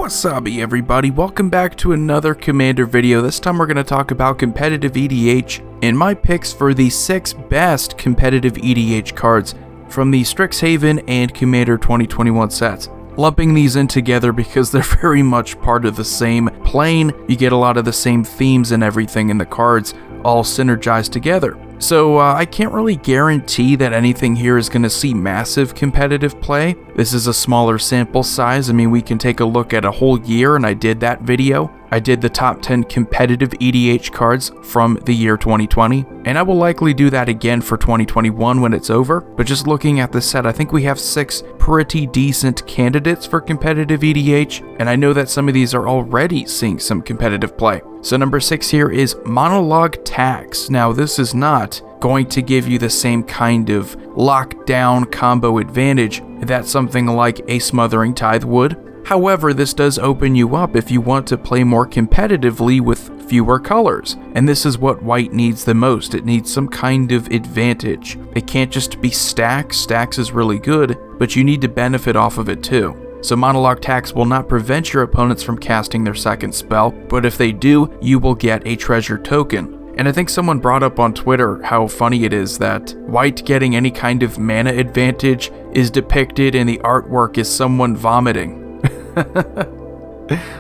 Wasabi everybody, welcome back to another Commander video. This time we're going to talk about competitive EDH and my picks for the 6 best competitive EDH cards from the Strixhaven and Commander 2021 sets. Lumping these in together because they're very much part of the same plane. You get a lot of the same themes and everything in the cards all synergized together. So I can't really guarantee that anything here is going to see massive competitive play. This is a smaller sample size. I mean, we can take a look at a whole year, and I did that video. I did the top 10 competitive EDH cards from the year 2020, and I will likely do that again for 2021 when it's over. But just looking at the set, I think we have 6 pretty decent candidates for competitive EDH, and I know that some of these are already seeing some competitive play. So number 6 here is Monologue Tax. Now this is not going to give you the same kind of lockdown combo advantage that something like a Smothering Tithe would. However, this does open you up if you want to play more competitively with fewer colors, and this is what white needs the most. It needs some kind of advantage. It can't just be stacks. Stacks is really good, but you need to benefit off of it too. So Monologue Tax will not prevent your opponents from casting their second spell, but if they do, you will get a treasure token. And I think someone brought up on Twitter how funny it is that white getting any kind of mana advantage is depicted in the artwork as someone vomiting.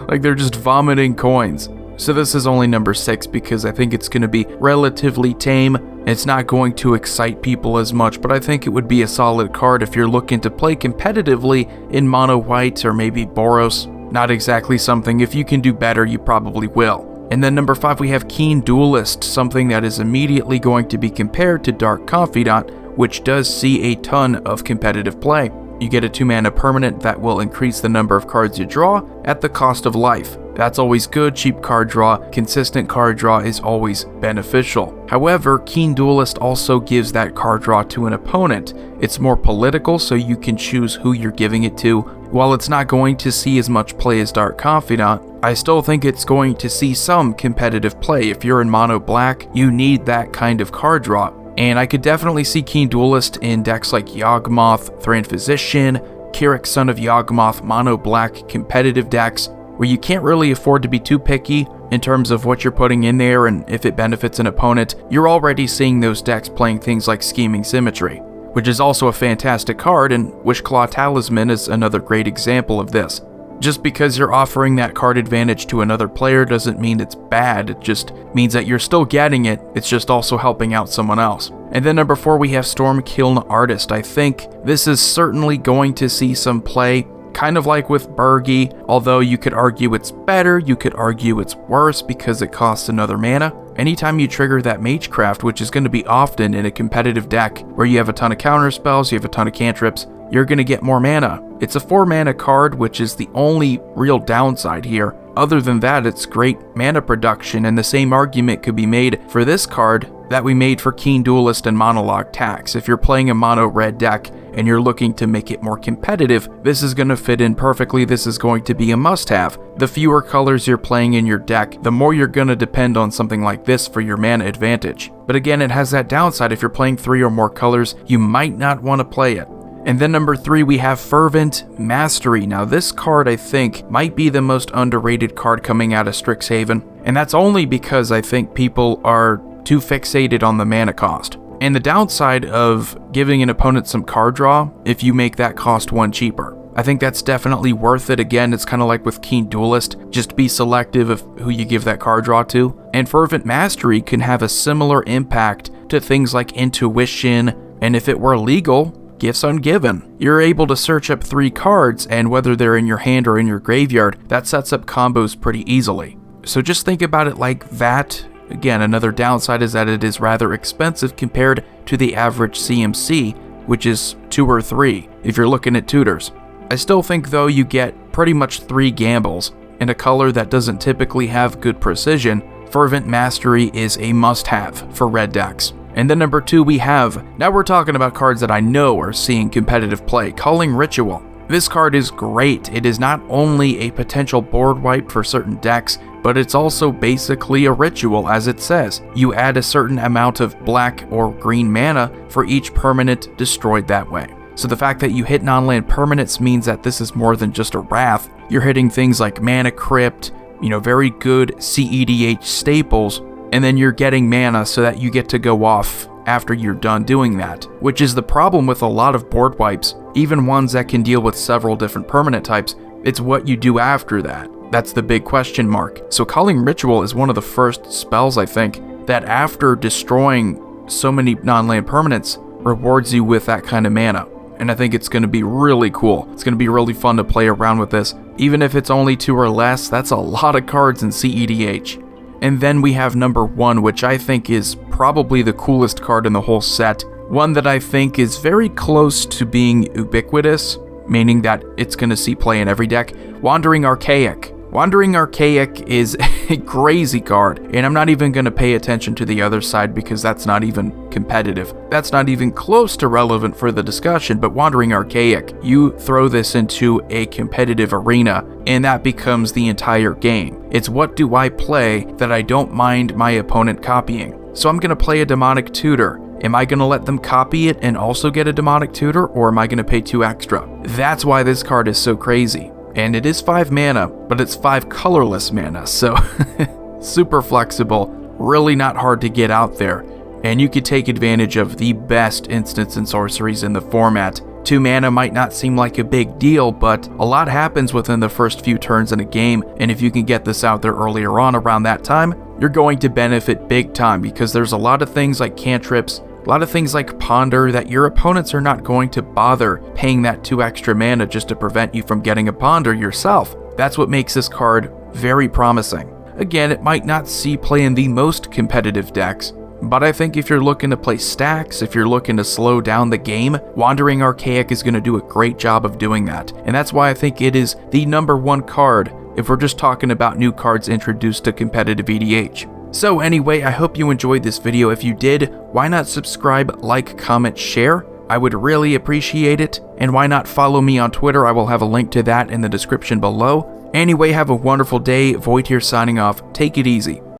Like they're just vomiting coins. So this is only number 6 because I think it's going to be relatively tame. It's not going to excite people as much, but I think it would be a solid card if you're looking to play competitively in mono white or maybe Boros. Not exactly something, if you can do better, you probably will. And then number 5 we have Keen Duelist, something that is immediately going to be compared to Dark Confidant, which does see a ton of competitive play. You get a 2-mana permanent that will increase the number of cards you draw at the cost of life. That's always good. Cheap card draw, consistent card draw is always beneficial. However, Keen Duelist also gives that card draw to an opponent. It's more political, so you can choose who you're giving it to. While it's not going to see as much play as Dark Confidant, I still think it's going to see some competitive play. If you're in mono black, you need that kind of card draw. And I could definitely see Keen Duelist in decks like Yawgmoth, Thran Physician, Kyrix Son of Yawgmoth, mono black competitive decks, where you can't really afford to be too picky in terms of what you're putting in there and if it benefits an opponent. You're already seeing those decks playing things like Scheming Symmetry, which is also a fantastic card, and Wishclaw Talisman is another great example of this. Just because you're offering that card advantage to another player doesn't mean it's bad, it just means that you're still getting it, it's just also helping out someone else. And then number 4 we have Storm Kiln Artist. I think this is certainly going to see some play, kind of like with Burgi, although you could argue it's better, you could argue it's worse because it costs another mana. Anytime you trigger that Magecraft, which is going to be often in a competitive deck where you have a ton of counter spells, you have a ton of cantrips, you're going to get more mana. It's a 4-mana card, which is the only real downside here. Other than that, it's great mana production, and the same argument could be made for this card that we made for Keen Duelist and Monologue Tax. If you're playing a mono red deck and you're looking to make it more competitive, this is going to fit in perfectly. This is going to be a must-have. The fewer colors you're playing in your deck, the more you're going to depend on something like this for your mana advantage. But again, it has that downside. If you're playing 3 or more colors, you might not want to play it. And then number 3 we have Fissure Mastery. Now this card I think might be the most underrated card coming out of Strixhaven, and that's only because I think people are too fixated on the mana cost. And the downside of giving an opponent some card draw if you make that cost 1 cheaper. I think that's definitely worth it. Again, it's kind of like with Keen Duelist, just be selective of who you give that card draw to. And Fissure Mastery can have a similar impact to things like Intuition, and if it were legal, Gifts Ungiven. You're able to search up 3 cards, and whether they're in your hand or in your graveyard, that sets up combos pretty easily. So just think about it like that. Again, another downside is that it is rather expensive compared to the average CMC, which is 2 or 3 if you're looking at tutors. I still think though you get pretty much 3 gambles in a color that doesn't typically have good precision. Fissure Mastery is a must-have for red decks. And then number 2 we have, now we're talking about cards that I know are seeing competitive play, Culling Ritual. This card is great. It is not only a potential board wipe for certain decks, but it's also basically a ritual, as it says. You add a certain amount of black or green mana for each permanent destroyed that way. So the fact that you hit non-land permanents means that this is more than just a wrath. you're hitting things like Mana Crypt, very good CEDH staples, and then you're getting mana so that you get to go off after you're done doing that, which is the problem with a lot of board wipes, even ones that can deal with several different permanent types. It's what you do after that. That's the big question mark. So Calling Ritual is one of the first spells, I think, that after destroying so many non-land permanents, rewards you with that kind of mana. And I think it's going to be really cool. It's going to be really fun to play around with this. Even if it's only 2 or less, that's a lot of cards in CEDH. And then we have number 1, which I think is probably the coolest card in the whole set. One that I think is very close to being ubiquitous, meaning that it's going to see play in every deck. Wandering Archaic. Wandering Archaic is a crazy card, and I'm not even going to pay attention to the other side because that's not even competitive. That's not even close to relevant for the discussion, but Wandering Archaic, you throw this into a competitive arena, and that becomes the entire game. It's what do I play that I don't mind my opponent copying. So I'm going to play a Demonic Tutor. Am I going to let them copy it and also get a Demonic Tutor, or am I going to pay 2 extra? That's why this card is so crazy. And it is 5 mana, but it's 5 colorless mana, so super flexible, really not hard to get out there. And you could take advantage of the best instants and sorceries in the format. 2 mana might not seem like a big deal, but a lot happens within the first few turns in a game, and if you can get this out there earlier on around that time, you're going to benefit big time because there's a lot of things like cantrips, a lot of things like Ponder that your opponents are not going to bother paying that 2 extra mana just to prevent you from getting a Ponder yourself. That's what makes this card very promising. Again, it might not see play in the most competitive decks, but I think if you're looking to play stacks, if you're looking to slow down the game, Wandering Archaic is going to do a great job of doing that. And that's why I think it is the number 1 card if we're just talking about new cards introduced to competitive EDH. So anyway, I hope you enjoyed this video. If you did, why not subscribe, like, comment, share? I would really appreciate it. And why not follow me on Twitter? I will have a link to that in the description below. Anyway, have a wonderful day. Void here signing off. Take it easy.